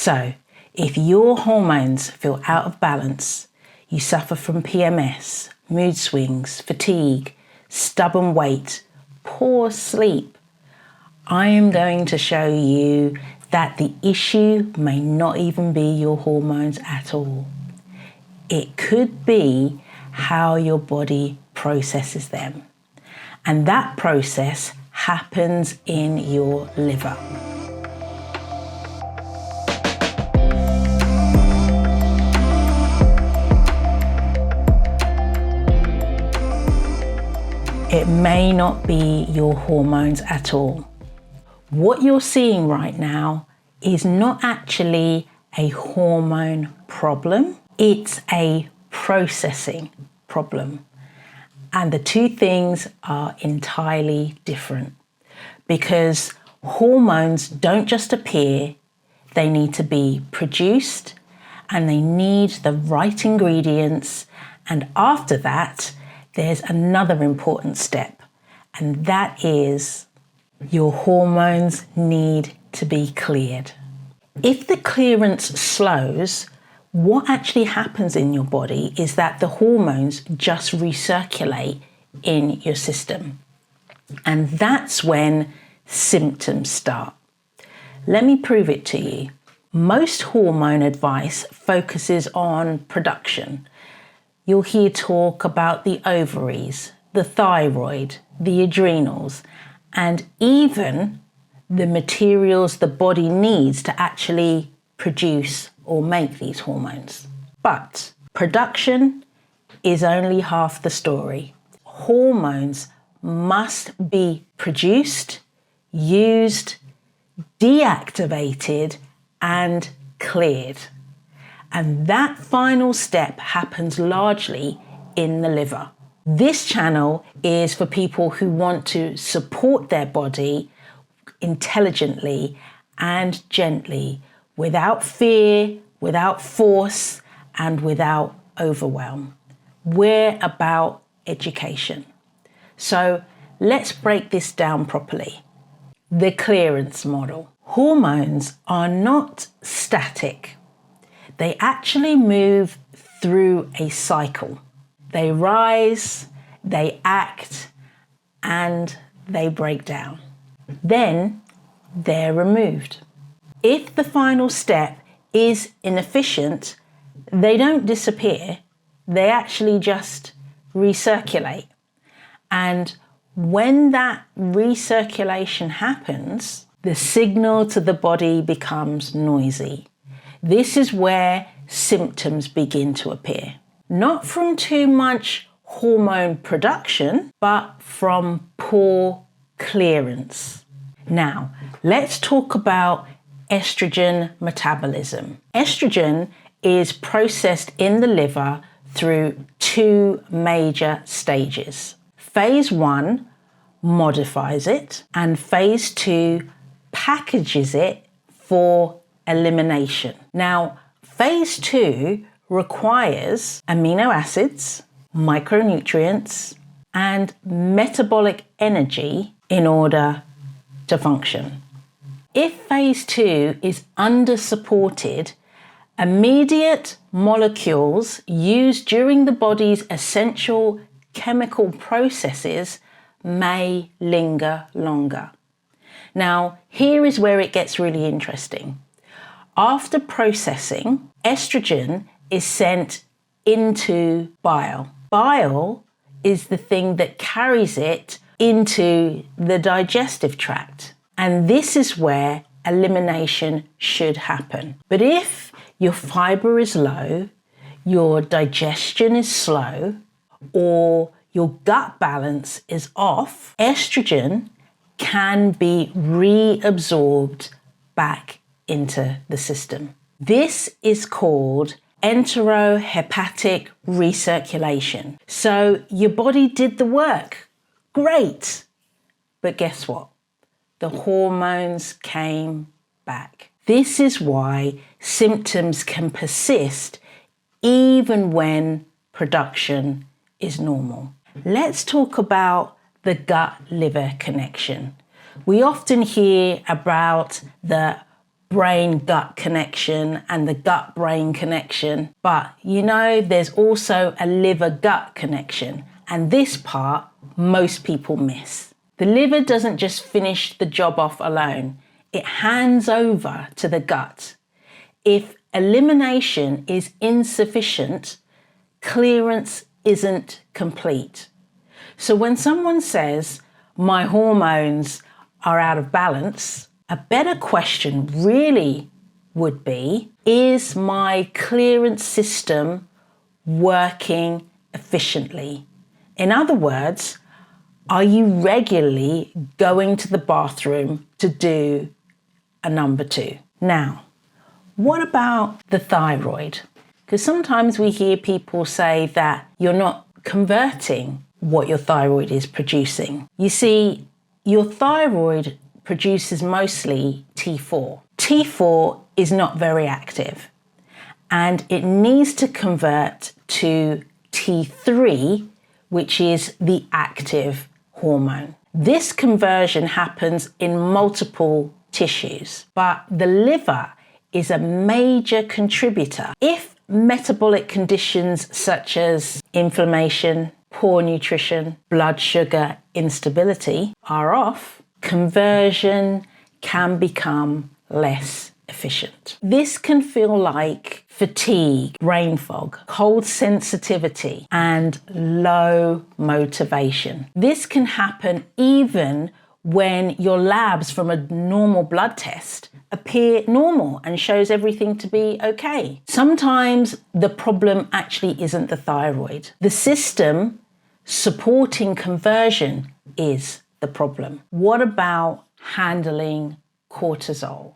So, if your hormones feel out of balance, you suffer from PMS, mood swings, fatigue, stubborn weight, poor sleep, I am going to show you that the issue may not even be your hormones at all. It could be how your body processes them. And that process happens in your liver. It may not be your hormones at all. What you're seeing right now is not actually a hormone problem, it's a processing problem. And the two things are entirely different because hormones don't just appear, they need to be produced and they need the right ingredients. And after that, there's another important step, and that is your hormones need to be cleared. If the clearance slows, what actually happens in your body is that the hormones just recirculate in your system. And that's when symptoms start. Let me prove it to you. Most hormone advice focuses on production. You'll hear talk about the ovaries, the thyroid, the adrenals, and even the materials the body needs to actually produce or make these hormones. But production is only half the story. Hormones must be produced, used, deactivated, and cleared. And that final step happens largely in the liver. This channel is for people who want to support their body intelligently and gently, without fear, without force, and without overwhelm. We're about education. So let's break this down properly. The clearance model. Hormones are not static. They actually move through a cycle. They rise, they act, and they break down. Then they're removed. If the final step is inefficient, they don't disappear, they actually just recirculate. And when that recirculation happens, the signal to the body becomes noisy. This is where symptoms begin to appear. Not from too much hormone production, but from poor clearance. Now, let's talk about estrogen metabolism. Estrogen is processed in the liver through two major stages. Phase 1 modifies it, and phase 2 packages it for elimination. Now, phase 2 requires amino acids, micronutrients, and metabolic energy in order to function. If phase 2 is under-supported, immediate molecules used during the body's essential chemical processes may linger longer. Now, here is where it gets really interesting. After processing, estrogen is sent into bile. Bile is the thing that carries it into the digestive tract. And this is where elimination should happen. But if your fiber is low, your digestion is slow, or your gut balance is off, estrogen can be reabsorbed back into the system. This is called enterohepatic recirculation. So your body did the work. Great. But guess what? The hormones came back. This is why symptoms can persist even when production is normal. Let's talk about the gut-liver connection. We often hear about the brain-gut connection and the gut-brain connection, but there's also a liver-gut connection, and this part most people miss. The liver doesn't just finish the job off alone, it hands over to the gut. If elimination is insufficient, clearance isn't complete. So when someone says, my hormones are out of balance, a better question really would be, is my clearance system working efficiently? In other words, are you regularly going to the bathroom to do a number 2? Now, what about the thyroid? Because sometimes we hear people say that you're not converting what your thyroid is producing. You see, your thyroid produces mostly T4. T4 is not very active, and it needs to convert to T3, which is the active hormone. This conversion happens in multiple tissues, but the liver is a major contributor. If metabolic conditions such as inflammation, poor nutrition, blood sugar instability are off, conversion can become less efficient. This can feel like fatigue, brain fog, cold sensitivity, and low motivation. This can happen even when your labs from a normal blood test appear normal and shows everything to be okay. Sometimes the problem actually isn't the thyroid. The system supporting conversion is the problem. What about handling cortisol?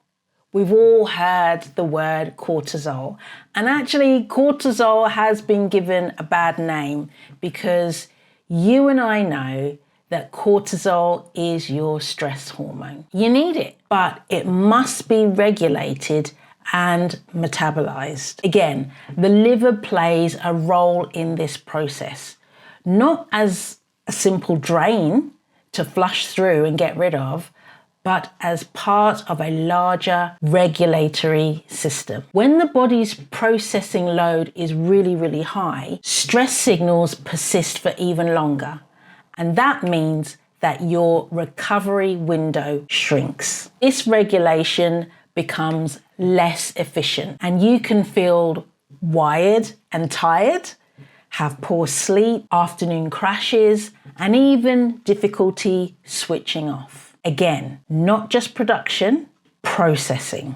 We've all heard the word cortisol, and actually cortisol has been given a bad name because you and I know that cortisol is your stress hormone. You need it, but it must be regulated and metabolized. Again, the liver plays a role in this process, not as a simple drain to flush through and get rid of, but as part of a larger regulatory system. When the body's processing load is really, really high, stress signals persist for even longer. And that means that your recovery window shrinks. This regulation becomes less efficient, and you can feel wired and tired, have poor sleep, afternoon crashes, and even difficulty switching off. Again, not just production, processing.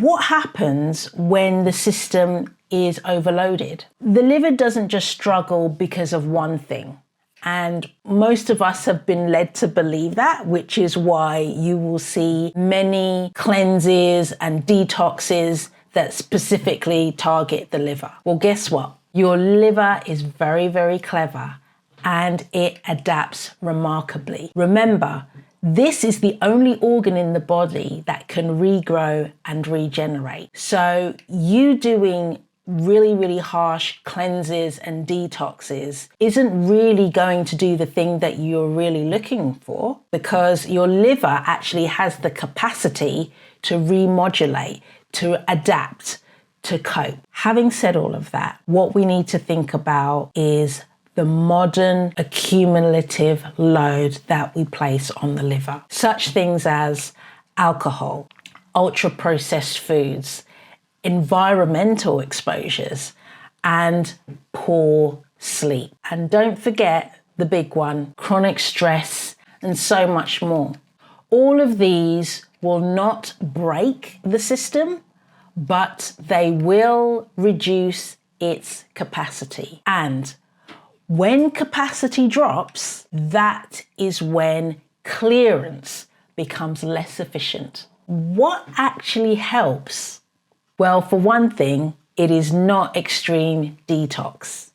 What happens when the system is overloaded? The liver doesn't just struggle because of one thing. And most of us have been led to believe that, which is why you will see many cleanses and detoxes that specifically target the liver. Well, guess what? Your liver is very, very clever and it adapts remarkably. Remember, this is the only organ in the body that can regrow and regenerate. So you doing really, really harsh cleanses and detoxes isn't really going to do the thing that you're really looking for, because your liver actually has the capacity to remodulate, to adapt, to cope. Having said all of that, what we need to think about is the modern accumulative load that we place on the liver. Such things as alcohol, ultra-processed foods, environmental exposures, and poor sleep. And don't forget the big one, chronic stress, and so much more. All of these will not break the system, but they will reduce its capacity. And when capacity drops, that is when clearance becomes less efficient. What actually helps? Well, for one thing, it is not extreme detox.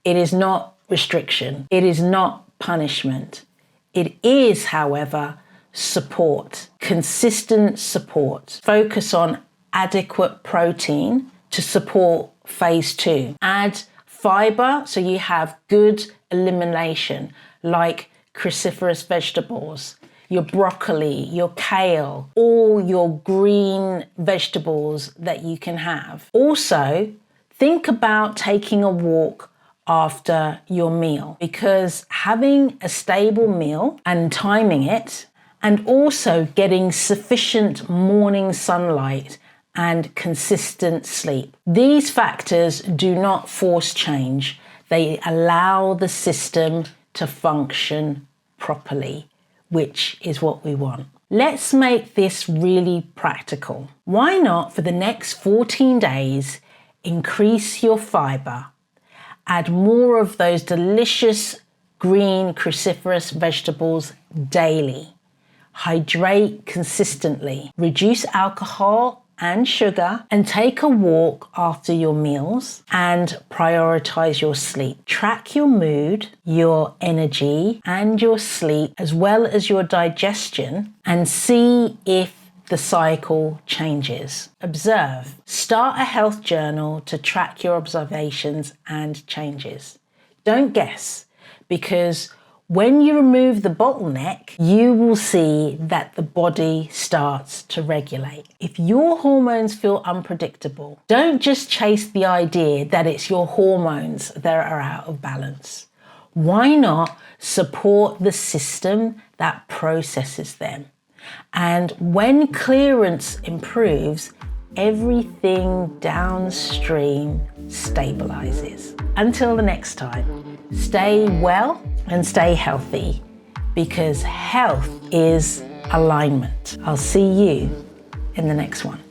It is not restriction. It is not punishment. It is, however, support, consistent support. Focus on adequate protein to support phase 2. Add fiber so you have good elimination, like cruciferous vegetables. your broccoli, your kale, all your green vegetables that you can have. Also, think about taking a walk after your meal, because having a stable meal and timing it, and also getting sufficient morning sunlight and consistent sleep. These factors do not force change. They allow the system to function properly, which is what we want. Let's make this really practical. Why not, for the next 14 days, increase your fiber, add more of those delicious green cruciferous vegetables daily, hydrate consistently, reduce alcohol and sugar, and take a walk after your meals, and prioritize your sleep. Track your mood, your energy, and your sleep, as well as your digestion, and see if the cycle changes. Observe. Start a health journal to track your observations and changes. Don't guess, because when you remove the bottleneck, you will see that the body starts to regulate. If your hormones feel unpredictable, don't just chase the idea that it's your hormones that are out of balance. Why not support the system that processes them? And when clearance improves, everything downstream stabilizes. Until the next time, stay well and stay healthy, because health is alignment. I'll see you in the next one.